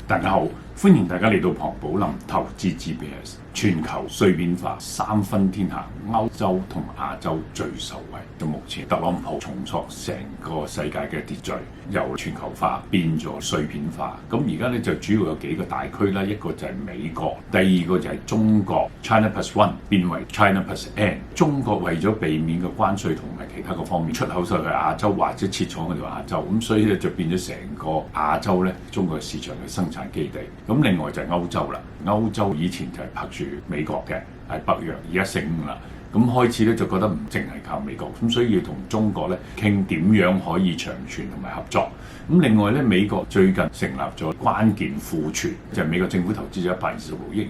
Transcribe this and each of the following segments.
大家好，歡迎大家嚟到龐寶林投資 GPS。全球碎片化三分天下，歐洲同亞洲最受惠。到目前，特朗普重塑成個世界嘅秩序，由全球化變咗碎片化。咁而家咧就主要有幾個大區啦，一個就係美國，第二個就係中國 China Plus One 變為 China Plus N。中國為咗避免個關稅同埋其他個方面出口晒去亞洲或者設廠去到亞洲，咁所以咧就變咗成個亞洲咧中國市場嘅生產基地。咁另外就係歐洲啦，歐洲以前就係拍住美國嘅係北約，而家醒悟啦，咁開始咧就覺得唔淨係靠美國，咁所以要同中國咧傾點樣可以長存同埋合作。咁另外咧，美國最近成立咗關鍵庫存，就係美國政府投資咗126億元，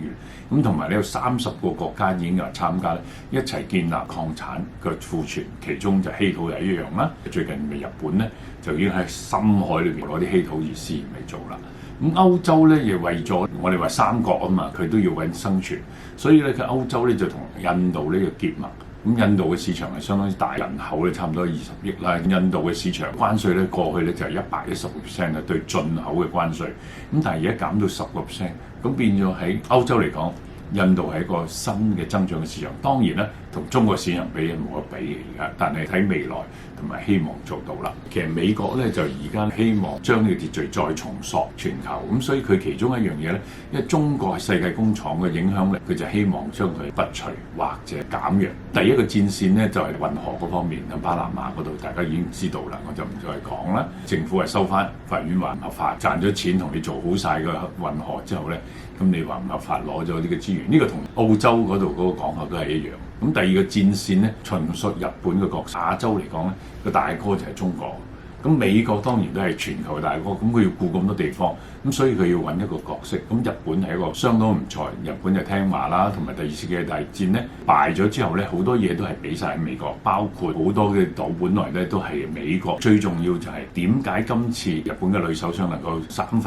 咁同埋咧有30個國家已經有人參加咧，一齊建立礦產嘅庫存，其中就稀土又一樣啦。最近嘅日本咧就已經喺深海裏邊攞啲稀土而試驗嚟做啦。咁歐洲咧亦為咗我哋話三國啊嘛，佢都要揾生存，所以咧佢歐洲咧就同印度呢個結盟。咁印度嘅市場係相當之大，人口咧差唔多20億啦。印度嘅市場關稅咧過去咧就係110%啦，對進口嘅關稅。咁但係而家減到10%，咁變咗喺歐洲嚟講，印度係一個新嘅增長嘅市場。當然咧，同中國市場比冇得比嘅而家，但係睇未來同埋希望做到啦。其實美國咧就而家希望將呢個秩序再重塑全球，咁所以佢其中一樣嘢咧，因為中國係世界工廠嘅影響力，佢就希望將佢拔除或者減弱。第一個戰線咧就係運河嗰方面，喺巴拿馬嗰度大家已經知道啦，我就唔再講啦。政府係收翻，法院話唔合法，賺咗錢同你做好晒個運河之後咧，咁你話唔合法攞咗呢個資源，呢個同澳洲嗰度嗰個講法都係一樣。咁第二個戰線咧，純屬日本嘅角色。亞洲嚟講咧，個大哥就係中國。咁美國當然都係全球嘅大哥，咁佢要顧咁多地方，咁所以佢要揾一個角色。咁日本係一個相當唔錯，日本就聽話啦，同埋第二次世界大戰咧敗咗之後咧，好多嘢都係俾晒喺美國，包括好多嘅島本來咧都係美國。最重要就係點解今次日本嘅女首相能夠2/3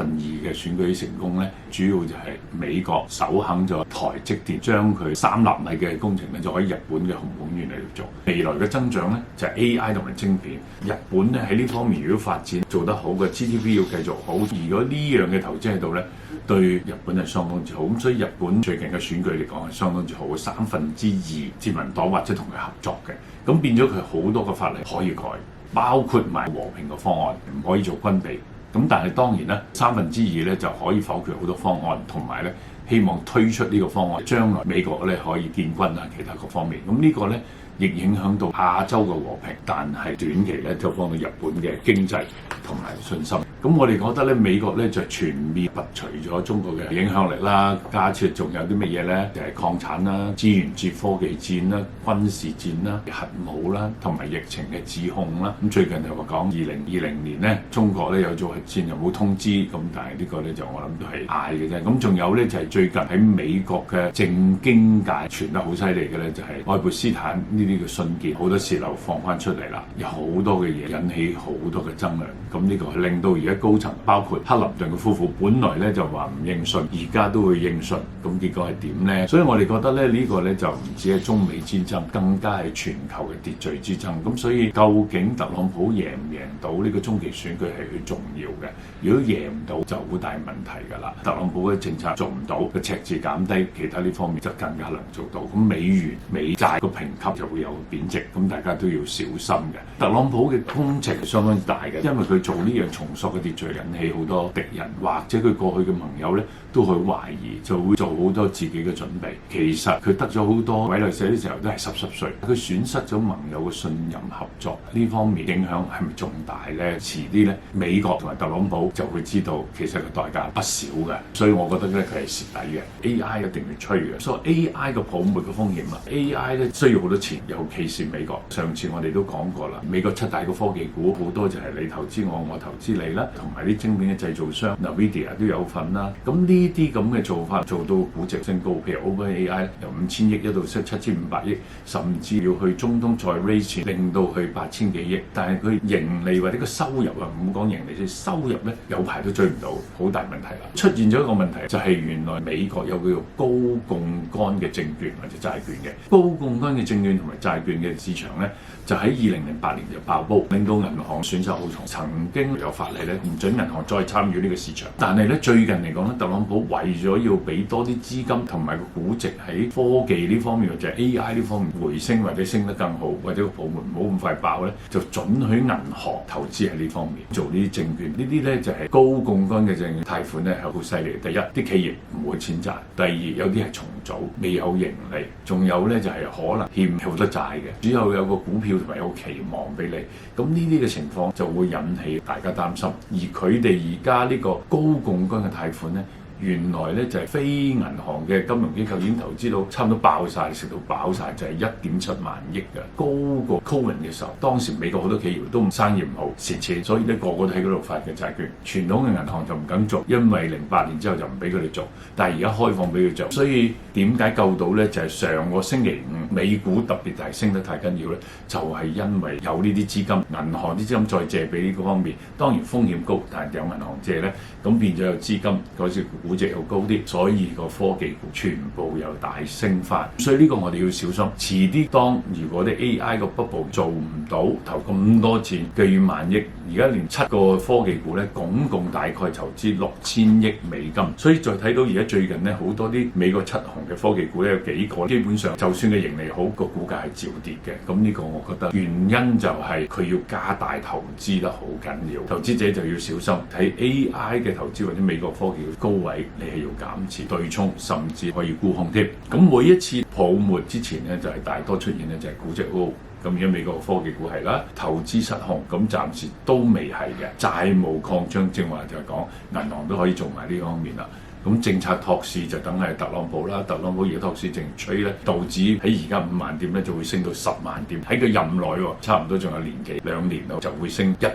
嘅選舉成功咧？主要就係美國首肯咗台積電將佢3納米嘅工程咧就可以日本嘅熊本縣嚟做。未來嘅增長咧就係 AI 同埋晶片。日本咧喺呢方面如果發展做得好嘅 GDP 要繼續好，如果呢樣嘅投資喺度咧，對日本係相當之好。咁所以日本最近嘅選舉嚟講係相當之好，2/3自民黨或者同佢合作嘅，咁變咗佢好多個法例可以改，包括埋和平嘅方案，唔可以做軍備。咁但係當然啦，2/3咧就可以否決好多方案，同埋咧希望推出呢個方案，將來美國咧可以建軍啊，其他各方面。咁呢個咧亦影響到亞洲嘅和平，但係短期咧就幫到日本嘅經濟同埋信心。咁我哋覺得咧，美國咧就全面拔除咗中國嘅影響力啦，加設仲有啲乜嘢咧？就係礦產啦、資源戰、科技戰啦、軍事戰啦、核武啦，同埋疫情嘅指控啦。咁最近就話講2020年咧，中國咧有做核戰又冇通知，咁但係呢個咧就我諗都係嗌嘅啫。咁仲有咧就係最近喺美國嘅政經界傳得好犀利嘅咧，就係愛潑斯坦呢啲嘅信件，好多洩漏放翻出嚟啦，有好多嘅嘢引起好多嘅爭論。咁呢個係令到而家高層包括克林頓嘅夫婦，本來咧就話唔應訊，而家都會應訊，咁結果係點呢？所以我哋覺得咧呢個咧就唔止係中美戰爭，更加係全球嘅秩序之爭。咁所以究竟特朗普贏唔贏到呢個中期選舉係佢重要嘅。如果贏唔到就好大問題㗎啦。特朗普嘅政策做唔到，個赤字減低，其他呢方面就更加能做到。咁美元美債個評級就會有貶值，咁大家都要小心嘅。特朗普嘅工程係相當大嘅，因為佢做呢樣重塑嘅秩序引起好多敵人，或者佢過去嘅盟友咧都去懷疑，就會做好多自己嘅準備。其實佢得咗好多委內瑞拉嘅時候都係濕碎，佢損失咗盟友嘅信任合作，呢方面影響係咪重大咧？遲啲咧，美國同埋特朗普就會知道其實個代價不少嘅，所以我覺得咧佢係蝕底嘅。AI 一定要吹嘅，所以 AI 個泡沫嘅風險啊 ，AI 咧需要好多錢，尤其是美國。上次我哋都講過啦，美國7大個科技股好多就係你投資我，我投資你啦，同埋啲晶片嘅製造商 NVIDIA 都有份啦。咁呢啲咁嘅做法做到估值升高，譬如 OpenAI 由5000億一度升7500億，甚至要去中東再 raise 錢，令到去8000幾億。但係佢盈利或者個收入啊，唔好講盈利先，收入咧有排都追唔到，好大問題啦。出現咗一個問題就係原來美國有叫做高槓桿嘅證券或者債券嘅高槓桿嘅證券同埋債券嘅市場咧。就喺2008年就爆煲，令到銀行損失好重，曾經有法例咧唔准銀行再參與呢個市場。但係咧最近嚟講咧，特朗普為咗要俾多啲資金同埋個估值喺科技呢方面或者 AI 呢方面回升或者升得更好，或者個泡沫唔好咁快爆咧，就准許銀行投資喺呢方面做呢啲證券。呢啲咧就係高槓桿嘅證券貸款咧係好犀利。第一，啲企業唔會錢賺；第二，有啲係重組未有盈利，仲有咧就係可能欠好多債嘅，只有個股票同埋有個期望俾你。咁呢啲嘅情況就會引起大家擔心。而佢哋而家呢個高槓桿嘅貸款咧，原來咧就係非銀行嘅金融機構已經投資到差唔多爆晒，食到飽晒，就係1.7萬億嘅，高過 Covid 嘅時候。當時美國好多企業都生意唔好蝕錢，所以咧個個都喺嗰度發嘅債券。傳統嘅銀行就唔敢做，因為08年之後就唔俾佢哋做。但係而家開放俾佢做，所以點解救到咧？就係上個星期五美股特別係升得太緊要咧，就係因為有呢啲資金，銀行啲資金再借俾呢個方面，當然風險高，但係有銀行借咧，咁變咗有資金嗰時估值又高啲，所以個科技股全部又大升翻。所以呢個我哋要小心。遲啲當如果啲 AI 個 bubble 做唔到，投咁多錢，據萬億，而家連7個科技股咧，總共大概投資6000億美金。所以再睇到而家最近咧，好多啲美國7雄嘅科技股咧，有幾個基本上就算佢盈利好，個股價係照跌嘅。咁呢個我覺得原因就係佢要加大投資得好緊要，投資者就要小心睇 AI 嘅投資或者美國科技嘅高位，你係要減持對沖，甚至可以沽空添。咁每一次泡沫之前咧，就係大多出現咧就係估值高。咁而家美國科技股係啦，投資失控，咁暫時都未係嘅。債務擴張，正話就係講銀行都可以做埋呢方面啦。咁政策托市就等係特朗普啦，特朗普而家托市正吹咧，道指喺而家5萬點咧就會升到10萬點，喺佢任內喎，差唔多仲有年幾2年咯，就會升1倍。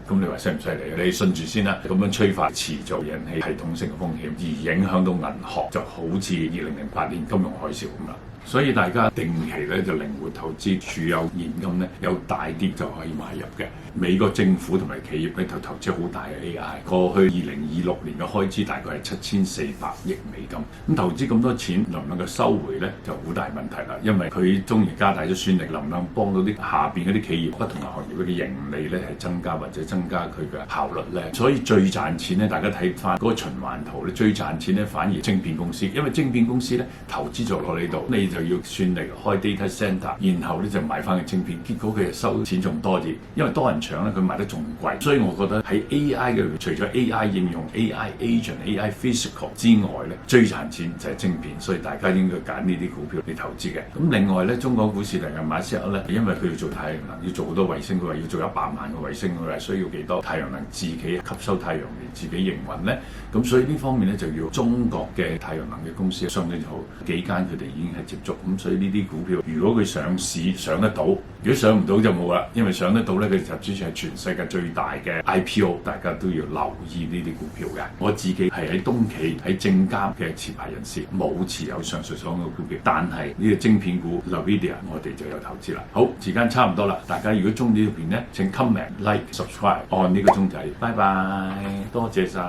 咁你話犀唔犀利啊？你信住先啦。咁樣催化遲早引起系統性嘅風險，而影響到銀行，就好似2008年金融海嘯咁啦。所以大家定期咧就靈活投資，儲有現金咧有大跌就可以買入嘅。美國政府同埋企業咧投資好大嘅 AI，過去2026年嘅開支大概係7400億美金。咁投資咁多錢，能唔能夠收回咧就好大問題啦。因為佢終於加大咗算力，能唔能幫到啲下邊嗰啲企業不同嘅行業嘅盈利咧係增加或者增加佢嘅效率咧？所以最賺錢咧，大家睇翻嗰個循環圖咧，最賺錢咧反而晶片公司，因為晶片公司咧投資咗落呢度，你就要算力開 data center， 然後咧就買翻個晶片，結果佢就收錢仲多啲，因為多人搶咧，佢賣得仲貴。所以我覺得喺 AI 嘅除咗 AI 應用、AI agent、AI physical 之外咧，最賺錢就係晶片，所以大家應該揀呢啲股票嚟投資嘅。咁另外咧，中港股市嚟嘅馬斯克咧，因為佢要做太陽能，要做好多衛星，佢話要做100萬個衛星，佢話需要幾多太陽能自己吸收太陽能自己營運咧。咁所以呢方面咧就要中國嘅太陽能嘅公司相當好，幾間佢哋已經係接觸。咁所以呢啲股票，如果佢上市上得到，如果上唔到就冇啦。因為上得到咧，佢集資係全世界最大嘅 IPO， 大家都要留意呢啲股票嘅。我自己係喺東企喺證監嘅持牌人士，冇持有上述所有嘅股票，但係呢個晶片股 NVIDIA 我哋就有投資啦。好，時間差唔多啦，大家如果中意呢條片咧，請 comment、like、subscribe，按呢個鐘仔。拜拜，多謝晒。